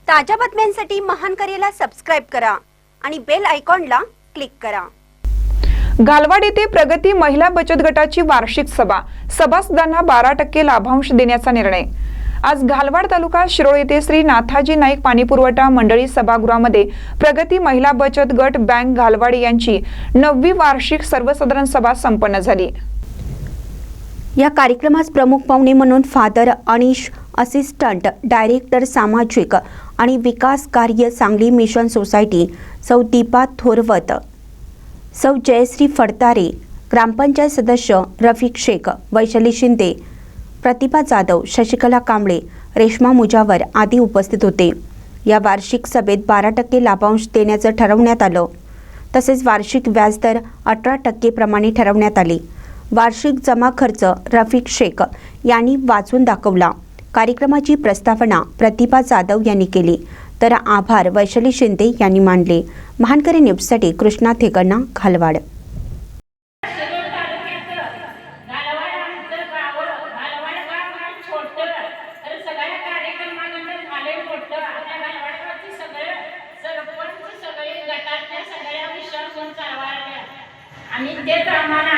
ताज्या बातम्यांसाठी महान करेला सबस्क्राइब करा आणि बेल आयकॉनला क्लिक करा। घालवाड येथे प्रगती महिला बचत गटाची वार्षिक सभा, सभासदांना 12% लाभांश देण्याचा निर्णय। आज घालवाड तालुका शिरोळ येथे श्री नाथाजी नाईक पाणीपुरवठा मंडळी सभागृहामध्ये प्रगती महिला बचत गट बँक घालवाड यांची 9वी वार्षिक सर्वसाधारण सभा संपन्न झाली। या कार्यक्रमास प्रमुख पाहुणे म्हणून फादर अनिश, असिस्टंट डायरेक्टर सामाजिक आणि विकास कार्य सांगली मिशन सोसायटी सौ दीपा थोरवत, सौ जयश्री फडतारे, ग्रामपंचायत सदस्य रफिक शेख, वैशाली शिंदे, प्रतिभा जाधव, शशिकला कांबळे, रेश्मा मुजावर आदी उपस्थित होते। या वार्षिक सभेत 12% लाभांश देण्याचं ठरवण्यात आलं। तसेच वार्षिक व्याजदर 18% प्रमाणे ठरवण्यात आले। वार्षिक जमा खर्च रफिक शेख यांनी वाचून दाखवला। कार्यक्रमाची प्रस्तावना प्रतिभा जाधव यांनी केली, तर आभार वैशाली शिंदे यांनी मानले। महानकरी न्यूजसाठी कृष्णा थेगणा, घालवाड। आणि तेच आम्हाला